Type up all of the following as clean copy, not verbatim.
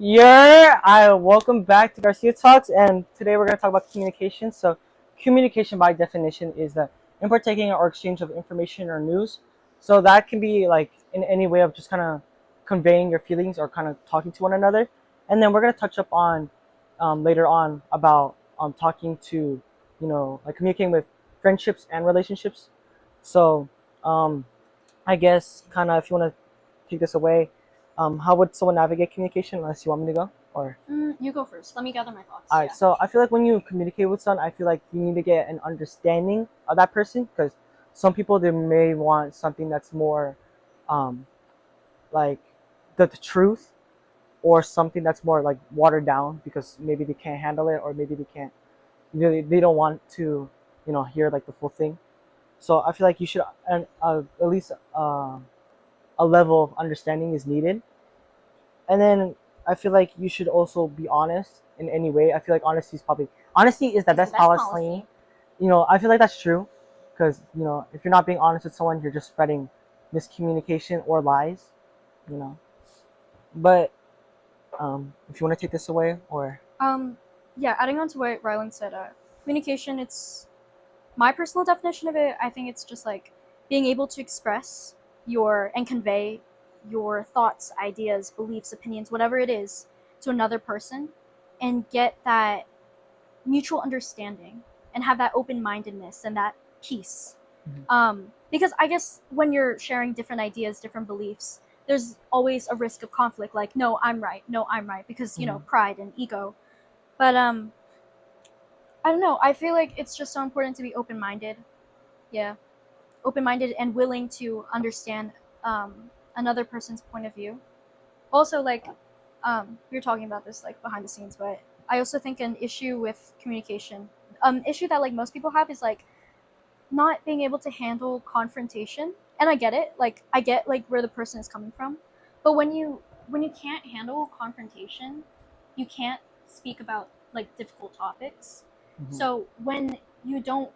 Welcome back to Garcia Talks, and today we're going to talk about communication. So, communication by definition is the impartaking or exchange of information or news. So that can be like in any way of just kind of conveying your feelings or kind of talking to one another. And then we're going to touch up on later on about talking to, like communicating with friendships and relationships. So, um, I guess kind of if you want to take this away, how would someone navigate communication? Unless you want me to go, or You go first. Let me gather my thoughts. all right. Yeah. So I feel like when you communicate with someone, I feel like you need to get an understanding of that person because some people they may want something that's more, um, like the truth, or something that's more like watered down because maybe they can't handle it, or maybe they can't, they don't want to, hear like the full thing. So I feel like you should, at least a level of understanding is needed. And then I feel like you should also be honest in any way. I feel like honesty is the It's the best best policy. policy. I feel like that's true because if you're not being honest with someone, you're just spreading miscommunication or lies. You know, but if you want to take this away, or Yeah. Adding on to what Rylan said, communication. It's my personal definition of it. I think it's just like being able to express your and convey your thoughts, ideas, beliefs, opinions, whatever it is, to another person, and get that mutual understanding and have that open-mindedness and that peace. Mhm. Because I guess when you're sharing different ideas, different beliefs, there's always a risk of conflict, like no I'm right, no I'm right, because Mhm. pride and ego. But I don't know, I feel like it's just so important to be open-minded. Yeah, open-minded and willing to understand another person's point of view. Also, like, we were talking about this like behind the scenes, but I also think an issue with communication, issue that like most people have, is like not being able to handle confrontation. And I get it, like I get like where the person is coming from, but when you can't handle confrontation, you can't speak about like difficult topics. Mhm. So when you don't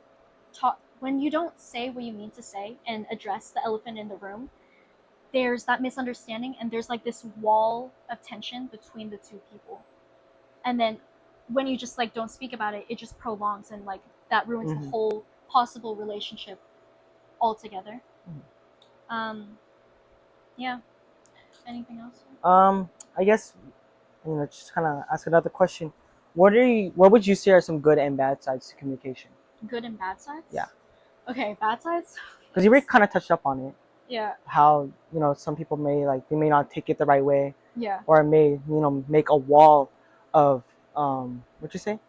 say what you mean to say and address the elephant in the room, there's that misunderstanding and there's like this wall of tension between the two people. And then when you just like don't speak about it, it just prolongs and like that ruins the Mhm. whole possible relationship altogether. Mhm. um yeah. Anything else? I guess just kind of ask another question. What would you say are some good and bad sides to communication? Good and bad sides. Yeah, Okay, bad sides. because you already kind of touched up on it. Yeah. How some people they may not take it the right way, Yeah. or it may make a wall of what you say,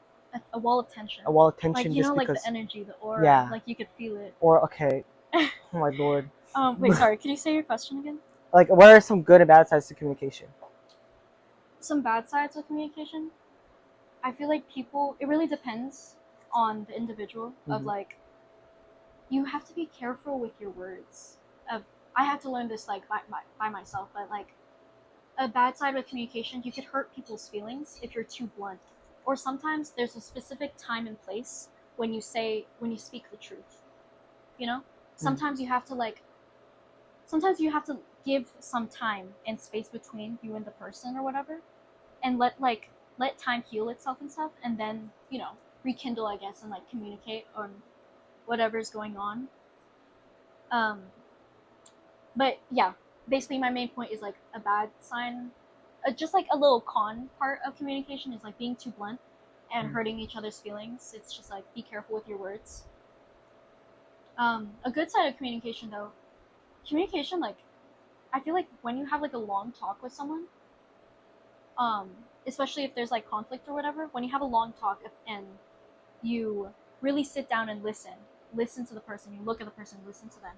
A wall of tension. a wall of Like, tension, just like the because. energy, the aura, Yeah. like you could feel it. Or okay, oh my lord. Wait, sorry, can you say your question again? Like, what are some good and bad sides to communication? Some bad sides of communication. I feel like people, it really depends on the individual. Of Hmm. like, you have to be careful with your words. Of I had to learn this like by myself, but like a bad side of communication, you could hurt people's feelings if you're too blunt. Or sometimes there's a specific time and place when you speak the truth. You know? Hmm. Sometimes you have to like sometimes you have to give some time and space between you and the person or whatever, and let time heal itself and stuff, and then, rekindle, I guess, and like communicate on whatever's going on. Um but yeah, basically my main point is like a bad sign, just like a little con part of communication is like being too blunt and Hmm. hurting each other's feelings. It's just like be careful with your words. A good side of communication, though, communication, like, I feel like when you have like a long talk with someone, um especially if there's like conflict or whatever, when you have a long talk and you really sit down and listen to the person, you look at the person, listen to them,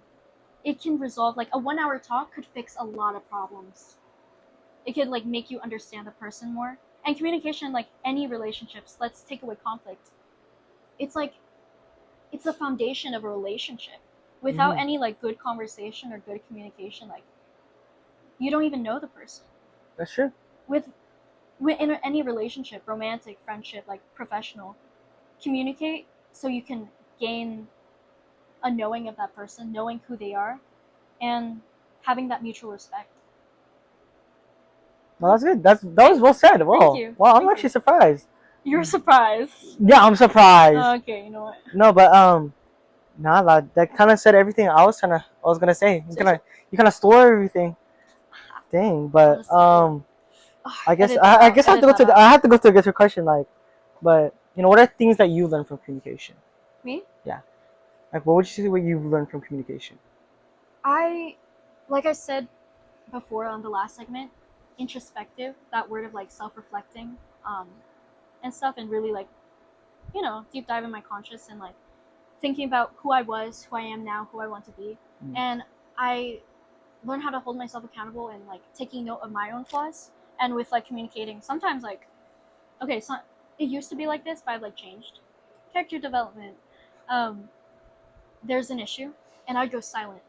it can resolve. Like a 1 hour talk could fix a lot of problems. It could like make you understand the person more. And communication, like any relationships, let's take away conflict, it's like it's the foundation of a relationship. Without Hmm. any like good conversation or good communication, like, you don't even know the person. That's true. With in any relationship, romantic, friendship, like professional, communicate so you can gain a knowing of that person, knowing who they are, and having that mutual respect. No, that's good. That was well said. Wow. you. Wow, I'm Thank actually you. surprised. You're surprised. Yeah, I'm surprised. Okay, you know what? No, but nah, that kind of said everything I was gonna say. Seriously? You kind of stole everything. Dang, but Honestly, yeah. Ugh, edit that I out. guess Edit that out. I have to go to a good question. Like, but what are things that you learn from communication? Me? Yeah, like what would you say what you've learned from communication? Like I said before on the last segment, introspective, that word of like self-reflecting, um, and stuff, and really like, deep dive in my conscious and like thinking about who I was, who I am now, who I want to be. Mm. And I learned how to hold myself accountable and like taking note of my own flaws and with like communicating. Sometimes like, okay, so it used to be like this, but I've like changed. Character development. Um, there's an issue, and I'd go silent,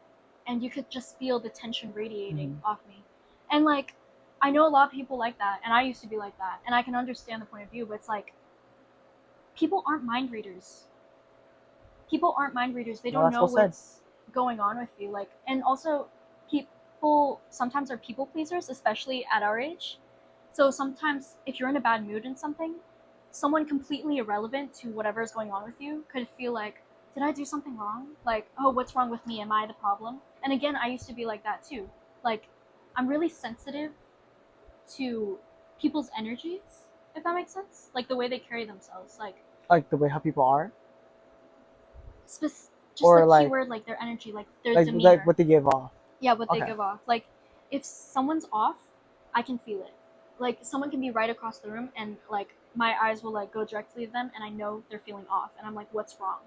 and you could just feel the tension radiating off me. And like, I know a lot of people like that, and I used to be like that, and I can understand the point of view, but it's like, people aren't mind readers. People aren't mind readers. They No, don't that's know well said. what's going on with you. Like, and also, people sometimes are people pleasers, especially at our age. So sometimes, if you're in a bad mood in something, someone completely irrelevant to whatever is going on with you could feel like, did I do something wrong? Like, oh, what's wrong with me? Am I the problem? And again, I used to be like that too. Like, I'm really sensitive to people's energies, if that makes sense. Like the way they carry themselves. Like the way how people are, Just or the keyword, like their energy, like their like demeanor. what they give off. Yeah, what they Okay. give off. Like, if someone's off, I can feel it. Like, someone can be right across the room, and like my eyes will like go directly to them, and I know they're feeling off, and I'm like, what's wrong?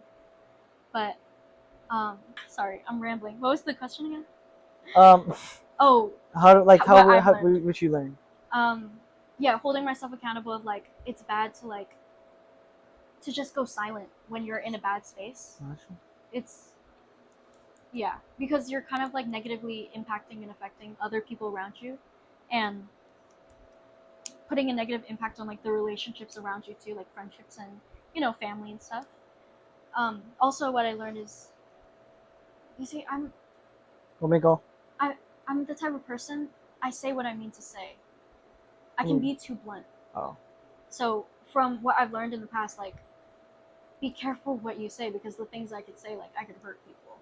But, sorry, I'm rambling. What was the question again? Um, Oh, I've how learned. would you learn? Yeah, holding myself accountable of like, it's bad to like to just go silent when you're in a bad space. It's Yeah, because you're kind of like negatively impacting and affecting other people around you, and putting a negative impact on like the relationships around you too, like friendships and family and stuff. Also, what I learned is, you see, Let me go. I I'm the type of person, I say what I mean to say. I can be too blunt. Oh. So from what I've learned in the past, like, be careful what you say, because the things I could say, like, I could hurt people.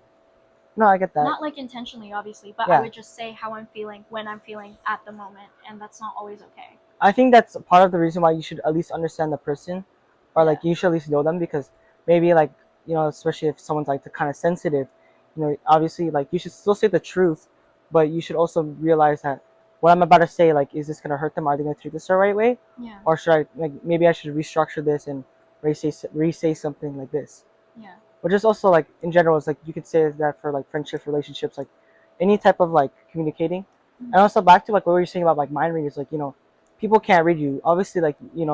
No, I get that. Not like intentionally, obviously, but Yeah. I would just say how I'm feeling when I'm feeling at the moment, and that's not always okay. I think that's part of the reason why you should at least understand the person, or like Yeah. you should at least know them, because maybe like especially if someone's like the kind of sensitive, obviously like you should still say the truth, but you should also realize that what I'm about to say, like, is this gonna hurt them? Are they gonna take this the right way? Yeah. Or should I like maybe I should restructure this and re-say something like this? Yeah. But just also like in general, it's like you could say that for like friendships, relationships, like any type of like communicating. And also back to like what we were saying about like mind readers, like people can't read you. Obviously, like you're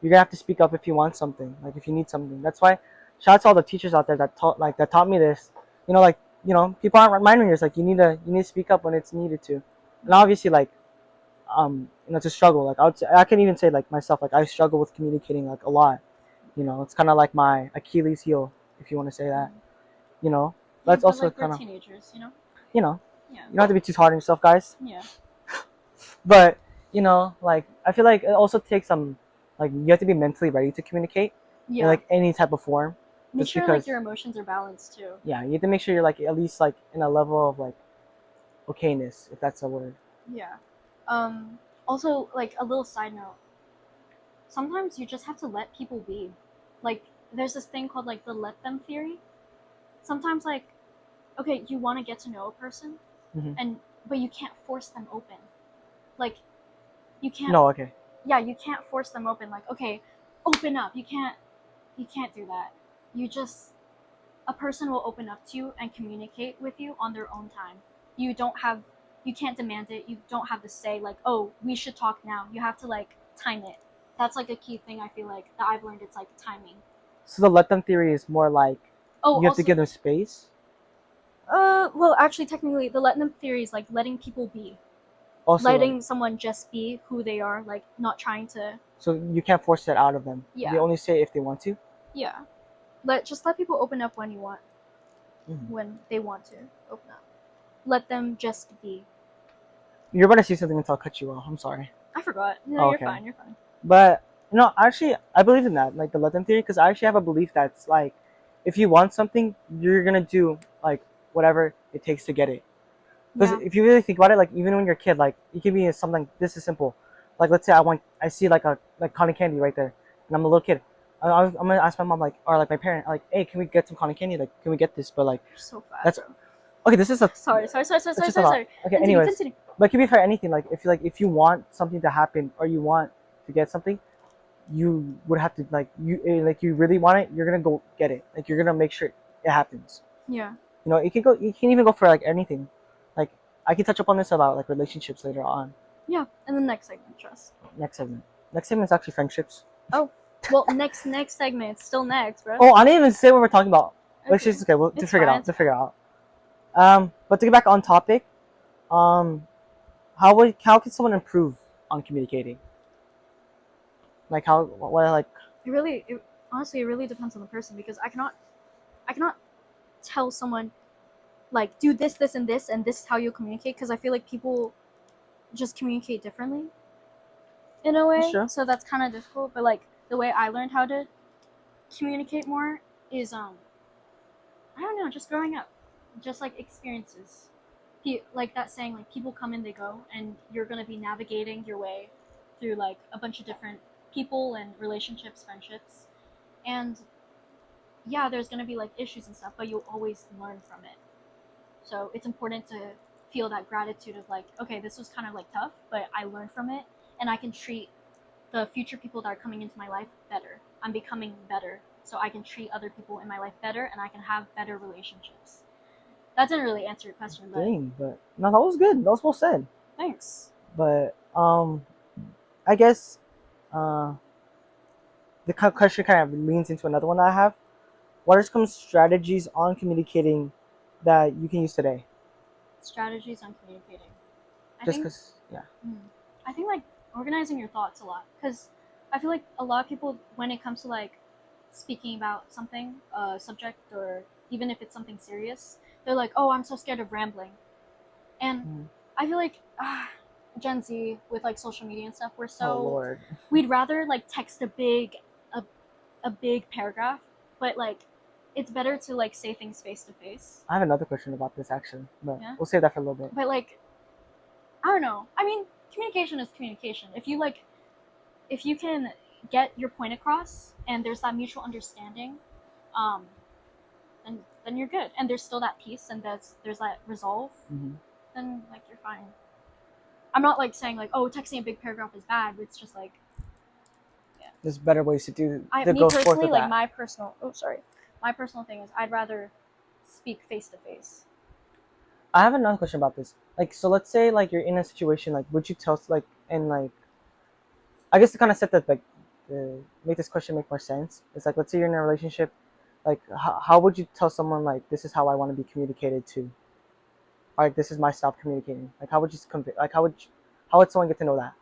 gonna have to speak up if you want something, like if you need something. That's why shout out to all the teachers out there that taught me this. People aren't mind readers. Like you need to speak up when it's needed to. And obviously, like it's a struggle. Like I can even say like myself, like I struggle with communicating like a lot. It's kind of like my Achilles heel, if you want to say that. Yeah, That's but also like, we're kind of teenagers, you Yeah. don't have to be too hard on yourself, guys. Yeah. But like I feel like it also takes some like you have to be mentally ready to communicate in Yeah. like any type of form. Make Just sure because like your emotions are balanced too. yeah, you have to make sure you're like at least like in a level of like okayness, if that's a word. Yeah. Also, like, a little side note. Sometimes you just have to let people be. Like, there's this thing called like the let them theory. Sometimes, like, okay, you want to get to know a person, Mm-hmm. but you can't force them open. Like, you can't. No, okay. Yeah, you can't force them open. Like, okay, open up. You can't do that. A person will open up to you and communicate with you on their own time. You can't demand it. You don't have to say like, oh, we should talk now. You have to like time it. That's like a key thing, I feel like, that I've learned. It's like timing. So the let them theory is more like Oh, you have also, to give them space. well, actually, technically, the let them theory is like letting people be, Also, letting someone just be who they are, like not trying to. so you can't force that out of them. Yeah. They only say if they want to. Yeah, just let people open up when when they want to open up. Let them just be. You're about to say something until I'll cut you off. I'm sorry. I forgot. No, Oh, you're okay. fine. You're fine. But actually, I believe in that, like the let them theory, because I actually have a belief that's like, if you want something, you're gonna do like whatever it takes to get it. Because Yeah. if you really think about it, like even when you're a kid, like it can be something. This is simple. Like let's say I see like a like cotton candy right there, and I'm a little kid. I'm gonna ask my mom like or like my parent like, hey, can we get some cotton candy? Like, can we get this? But like You're so fat, that's bro. okay. This is a Sorry, sorry, sorry, sorry, that's sorry, just a sorry, lot. sorry. Okay. Continue, Anyways, continue. but it can be for anything. Like if you want something to happen or you want to get something, you would have to like you really want it. You're gonna go get it. Like you're gonna make sure it happens. Yeah. It can go. You can even go for like anything. Like I can touch up on this about like relationships later on. Yeah. And the next segment, trust. Next segment. Next segment is actually friendships. Oh, well, next segment. It's still next, bro. Oh, I didn't even say what we're talking about. Let's Okay. just okay. We'll to It's figure it fine. out. It's To fine. figure it out. But to get back on topic, um, how can someone improve on communicating? Like how what like Honestly, it really depends on the person because I cannot tell someone like do this, this, and this is how you communicate because I feel like people just communicate differently in a way. sure. So that's kind of difficult. But like the way I learned how to communicate more is I don't know, just growing up, just like experiences. Like that saying, like people come and they go, and you're gonna be navigating your way through like a bunch of different people and relationships, friendships, and yeah, there's gonna be like issues and stuff, but you'll always learn from it. So it's important to feel that gratitude of like, okay, this was kind of like tough, but I learned from it, and I can treat the future people that are coming into my life better. I'm becoming better, so I can treat other people in my life better, and I can have better relationships. That didn't really answer your question, but Dang, but no, that was good. That was well said. thanks. But I guess uh, the question kind of leans into another one that I have. What are some strategies on communicating that you can use today? Strategies on communicating. I Just think, because, yeah. I think like organizing your thoughts a lot, because I feel like a lot of people, when it comes to like speaking about something, subject, or even if it's something serious, they're like, oh, I'm so scared of rambling. And Mm. I feel like Gen Z with like social media and stuff, Oh Lord. we'd rather like text a, a big paragraph, but like it's better to like say things face to face. I have another question about this actually, but Yeah. we'll save that for a little bit. But like I don't know. I mean, communication is communication. If you can get your point across and there's that mutual understanding, um, then you're good. And there's still that peace and there's that resolve, Mm-hmm. then like you're fine. I'm not like saying like, oh, texting a big paragraph is bad, but it's just like There's better ways to do to me go forth personally, with like that. my personal thing is I'd rather speak face to face. I have another question about this. Like, so let's say like you're in a situation like, would you tell like and like, I guess to kind of set that like, make this question make more sense. It's like let's say you're in a relationship, like how would you tell someone like this is how I want to be communicated to? Or, like this is my style of communicating. Like how would you convey? Like how would someone get to know that?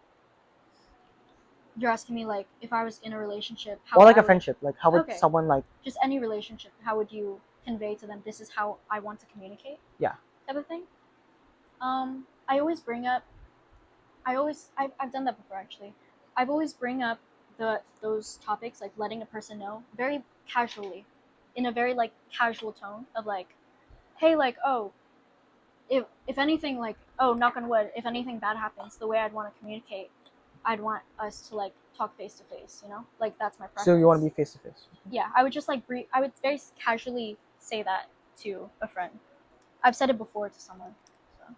You're asking me like if I was in a relationship, Or how like I a would friendship. Like how would okay, someone like just any relationship, how would you convey to them this is how I want to communicate? yeah. Type of thing. I always bring up. I've done that before actually. I've always bring up those topics like letting a person know very casually, in a very like casual tone of like, hey, like oh, if anything like oh knock on wood, if anything bad happens, the way I'd want to communicate, I'd want us to like talk face to face. Like that's my preference. So you want to be face to face. Yeah, I would just like I would very casually say that to a friend. I've said it before to someone. So.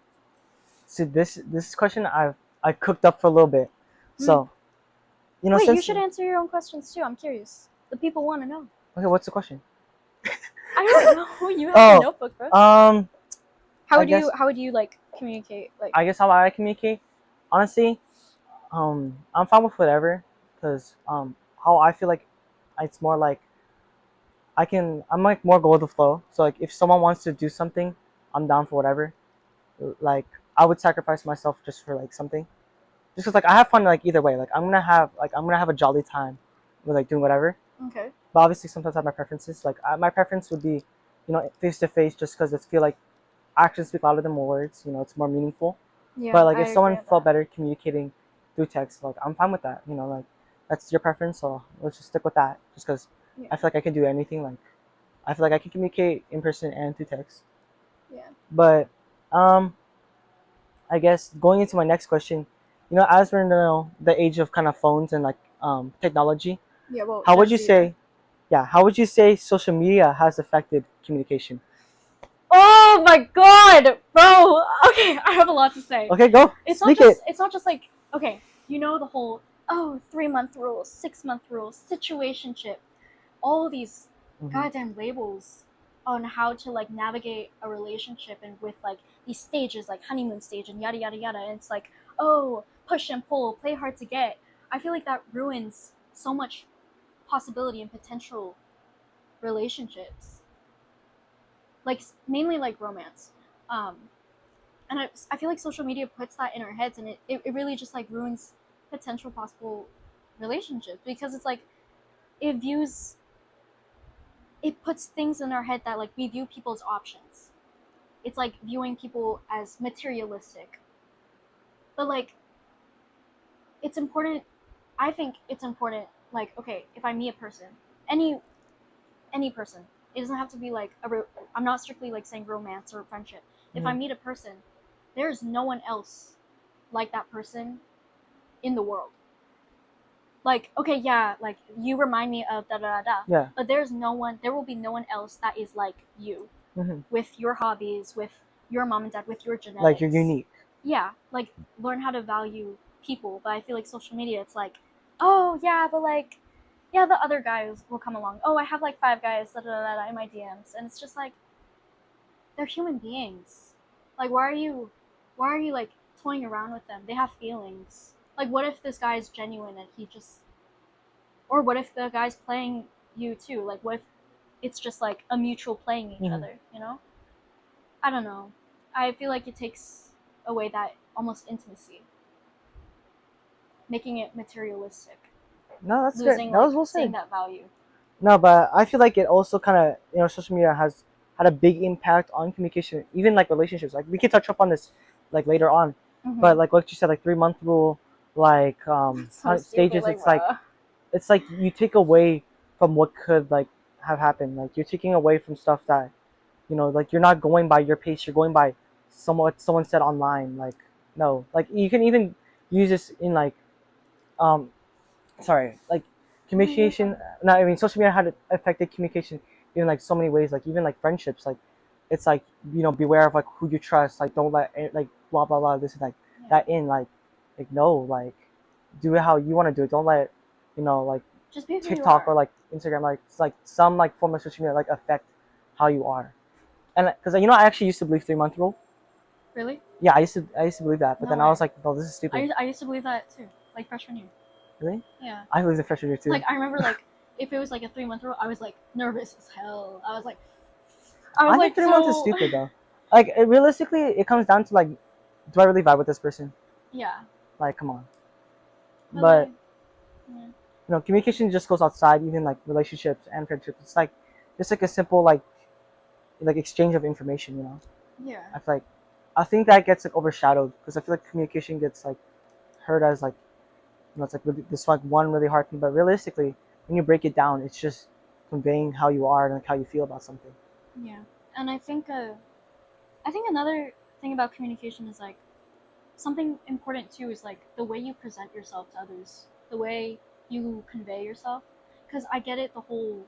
See this question I cooked up for a little bit. So Wait, you since should answer your own questions too. I'm curious. The people want to know. okay, what's the question? I don't know. You have a notebook, bro. How would you like communicate? Like I guess how I communicate, honestly, I'm fine with whatever, because how I feel like it's more like I'm like more go with the flow. So like if someone wants to do something, I'm down for whatever. Like I would sacrifice myself just for like something, just because like I have fun like either way. Like I'm gonna have a jolly time with like doing whatever. okay. But obviously sometimes I have my preferences. Like my preference would be, face to face, just because it's feel like actions speak louder than words. It's more meaningful. Yeah, But like I if agree someone with felt that. better communicating through text, like I'm fine with that. You know, like that's your preference, so let's just stick with that. Just because Yeah. I feel like I can do anything. Like I feel like I can communicate in person and through text. Yeah. But I guess going into my next question, you know, as we're in the age of kind of phones and like technology, Yeah. Well, how would Gen you Z, right? say, yeah, how would you say social media has affected communication? Oh my god, bro. Okay, I have a lot to say. Okay, go. It's not Speak just it. it's not just like, okay, you know the whole 3-month rule, 6-month rule, situationship, all of these Mhm. goddamn labels on how to like navigate a relationship, and with like these stages like honeymoon stage and yada yada yada, and it's like, oh, push and pull, play hard to get. I feel like that ruins so much possibility and potential relationships, like mainly like romance. um and I feel like social media puts that in our heads, and it really just like ruins potential possible relationships, because it's like it views it puts things in our head that like we view people's options. It's like viewing people as materialistic. But like it's important, I think it's important, like, okay, if I meet a person, any any person, it doesn't have to be like I'm not strictly like saying romance or friendship. If I Mhm. meet a person, there's no one else like that person in the world. Like, okay, yeah, like you remind me of da da da da, Yeah. but there will be no one else that is like you, Hmm. with your hobbies, with your mom and dad, with your Like you're genetics. unique. Yeah, like learn how to value people. But I feel like social media, it's like, oh yeah, but like, yeah, the other guys will come along. Oh, I have like 5 guys da, da, da, da, in my DMs, and it's just like, they're human beings. Like, why are you like toying around with them? They have feelings. Like, what if this guy is genuine and he just, or what if the guy's playing you too? Like, what if it's just like a mutual playing each Hmm. other? You know? I don't know. I feel like it takes away that almost intimacy, making it materialistic, No, that's good. losing That like was well seeing said. that value. No, but I feel like it also kind of, you know, social media has had a big impact on communication, even like relationships. Like we could touch up on this like later on, but Mm-hmm. like what you said, like 3 month rule, like So stupid, stages. like, bro. It's like you take away from what could like have happened. Like you're taking away from stuff that, you know, like you're not going by your pace. You're going by someone said online. Like no, like you can even use this in like um sorry, like No, you're communication. fine. No, I mean social media had affected communication in like so many ways. Like even like friendships. Like it's like, you know, beware of like who you trust. Like don't let like blah blah blah this and like Yeah. that in. Like no, like do it how you want to do it. Don't let, you know, like Just be who you TikTok or are. like Instagram, like it's like some like form of social media like affect how you are. And because, you know, I actually used to believe 3 month rule. Really? Yeah, I used to believe that, but No then I way. was like, no, this is stupid. I used to believe that too, like freshman year. Really? Yeah. I believe the freshman year too. Like I remember, like if it was like a 3-month rule, I was like nervous as hell. I think like 3 months is so. stupid though. Like realistically, it comes down to like, do I really vibe with this person? Yeah. Like, come on. But like, But yeah. you know, communication just goes outside, even like relationships and friendships. It's like just like a simple like exchange of information. You know, Yeah. I feel like I think that gets like overshadowed because I feel like communication gets like heard as like, you know, it's like really, this like one really hard thing. But realistically, when you break it down, it's just conveying how you are and like how you feel about something. Yeah. And I think another thing about communication is like, something important too is like the way you present yourself to others, the way you convey yourself. Because I get it, the whole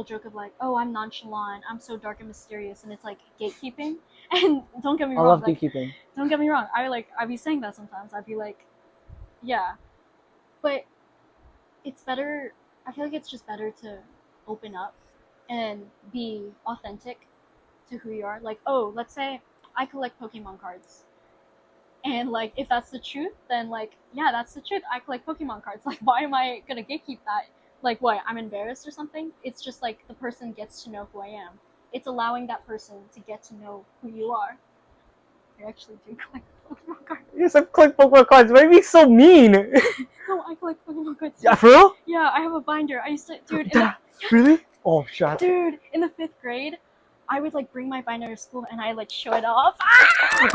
joke of like, oh, I'm nonchalant, I'm so dark and mysterious, and it's like gatekeeping. And don't get me I wrong, love like, gatekeeping. don't get me wrong, I'd be saying that sometimes. I'd be like, yeah, but it's better. I feel like it's just better to open up and be authentic to who you are. Like, oh, let's say I collect Pokemon cards. And like, if that's the truth, then like, yeah, that's the truth. I collect Pokemon cards. Like, why am I gonna gatekeep that? Like, what? I'm embarrassed or something? It's just like the person gets to know who I am. It's allowing that person to get to know who you are. I actually do collect Pokemon cards. Yes, I've collected Pokemon cards. Why are you being so mean? No, I collect Pokemon cards. Yeah, for real? Yeah, I have a binder. I used to, dude. Really? Oh, shut. Dude, in the 5th grade, I would like bring my binder to school and I like show it off.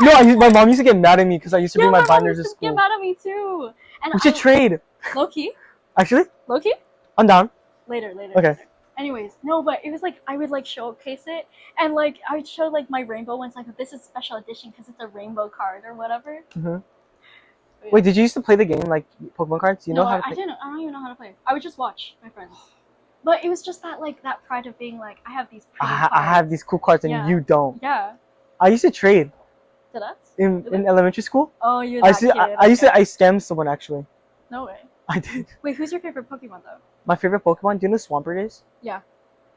No, my mom used to get mad at me because I used to bring my binders to Get school. mad at me too. And We should trade. Low key. Actually, Low key. I'm down. Later. Okay. Later. Anyways, no, but it was like I would like showcase it, and like I would show like my rainbow ones, like this is special edition because it's a rainbow card or whatever. Mm-hmm. Yeah. Wait, did you used to play the game like Pokemon cards? You know how to play? I didn't. I don't even know how to play. I would just watch my friends. But it was just that like that pride of being like I have these pretty cards. I have these cool cards and Yeah. you don't. Yeah. I used to trade. Did us? In elementary school. Oh, you're I that used to, kid. I used to scam someone actually. No way. I did. Wait, who's your favorite Pokemon though? My favorite Pokemon. Do you know who Swampert is? Yeah.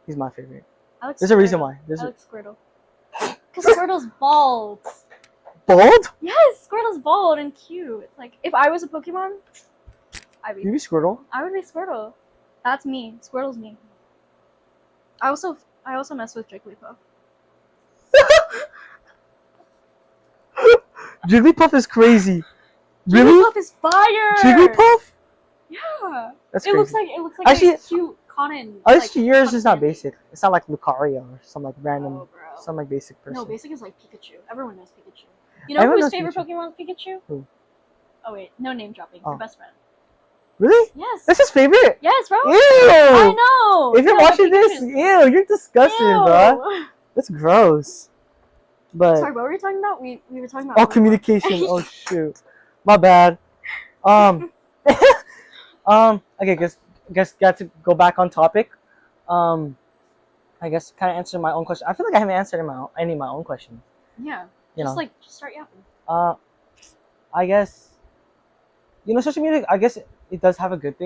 He's my favorite. I like There's a reason why. I like Squirtle. Because Squirtle's bald. Bald? Yes, Squirtle's bald and cute. It's like if I was a Pokemon, You be Squirtle? I would be Squirtle. That's me. Squirtle's me. I also mess with Jigglypuff. Jigglypuff is crazy. Really? Jigglypuff is fire. Jigglypuff? Yeah. That's It crazy. looks like Actually, a cute cotton. Actually, yours cotton is not candy. basic. It's not like Lucario or some like random, Oh, bro. some like basic person. No, basic is like Pikachu. Everyone knows Pikachu. You know Everyone whose knows favorite Pikachu. Pokemon is Pikachu? Who? Oh wait, no name dropping. Oh. Your best friend. Really? Yes. That's his favorite? Yes, bro. Ew! I know. If you're Yeah, watching this, Pikachu. ew, you're disgusting, bro. That's gross. But Sorry, what were we talking about? We were talking about. oh, communication. Oh shoot, my bad. Okay, guess got to go back on topic. I guess kind of answer my own question. I feel like I haven't answered any of my own questions. Yeah. You know. Just start yapping. I guess, social media. I guess it does have a good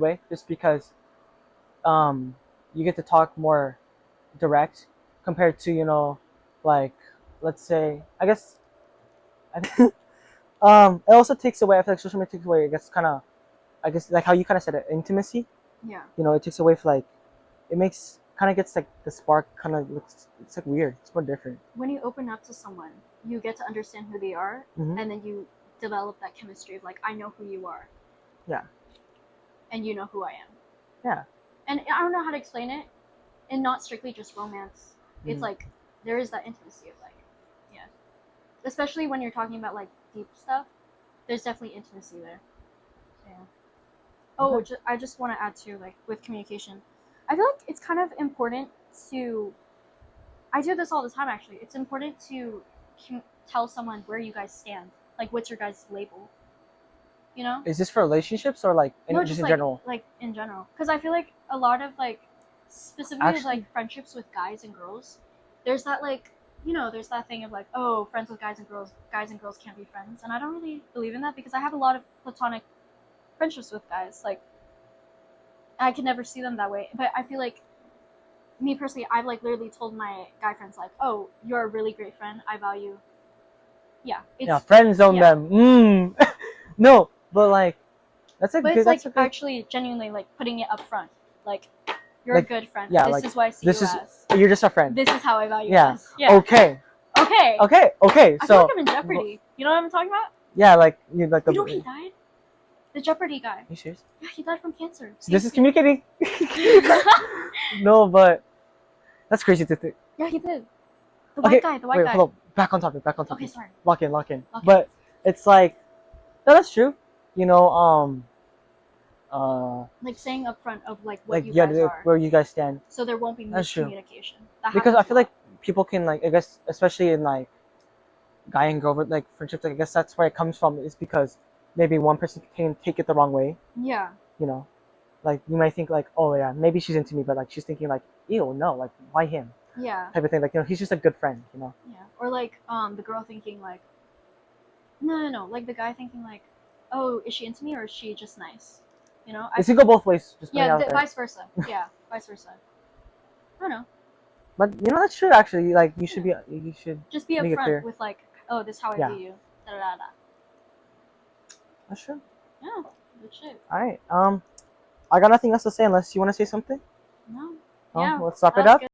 way, just because, you get to talk more direct compared to like, let's say, I guess, it also takes away. I feel like social media takes away. I guess like how you kind of said it, intimacy. Yeah. It takes away from like, it makes kind of gets like the spark kind of looks. It's like weird. It's more different. When you open up to someone, you get to understand who they are, Mhm. and then you develop that chemistry of like, I know who you are. Yeah. And you know who I am. Yeah. And I don't know how to explain it, and not strictly just romance. It's Mhm. like there is that intimacy of like, yeah. Especially when you're talking about like deep stuff, there's definitely intimacy there. So, yeah. Oh, Okay. I just want to add to like with communication, I feel like it's kind of important to. I do this all the time actually. It's important to tell someone where you guys stand. Like, what's your guys' label? You know? Is this for relationships or like just in like, general? Like in general, because I feel like a lot of like, specifically Actually- like friendships with guys and girls, there's that like, there's that thing of like, oh, friends with guys and girls can't be friends, and I don't really believe in that because I have a lot of platonic friendships with guys. Like, I can never see them that way, but I feel like, me personally, I've like literally told my guy friends like, oh, you're a really great friend. I value. Yeah. Yeah, friend zone yeah. them. No, but like, that's a But good. it's like That's a good. actually genuinely like putting it up front. Like, you're Like, a good friend. yeah, This like, is what I see this you is- as. You're just a friend. This is how I value Yeah. us. Yeah. Okay. Okay. Okay. I feel So like I'm in Jeopardy. You know what I'm talking about? yeah, like you like the. You know he died? The Jeopardy guy. You serious? Yeah, he died from cancer. So this is communicating. No, but that's crazy to think. Yeah, he did. The Okay, white guy. The white wait, guy. hold on. Back on topic. Okay, sorry. Lock in. Lock in. But it's like, no, that's true. Like saying up front of like what Like you yeah, guys are. where you guys stand. So there won't be That's true. miscommunication. That Because I happens feel a like lot. people can like, I guess, especially in like guy and girl like friendships, like, I guess that's where it comes from, is because maybe one person can take it the wrong way. Yeah. Like you might think like, oh yeah, maybe she's into me, but like she's thinking like, ew, no, like why him, Yeah. type of thing. Like he's just a good friend. Yeah. Or like the girl thinking like, no, like the guy thinking like, oh, is she into me or is she just nice? It can go both ways. Just putting it Yeah, out there. vice versa. Yeah, vice versa. I don't know. But that's true actually. Like you should Just be Make it clear. upfront with like, oh, this is how I Yeah. view you. Da da da da. That's true. Yeah, good shit. All right. I got nothing else to say unless you want to say something. No. Oh, Yeah. let's wrap that it was up. good.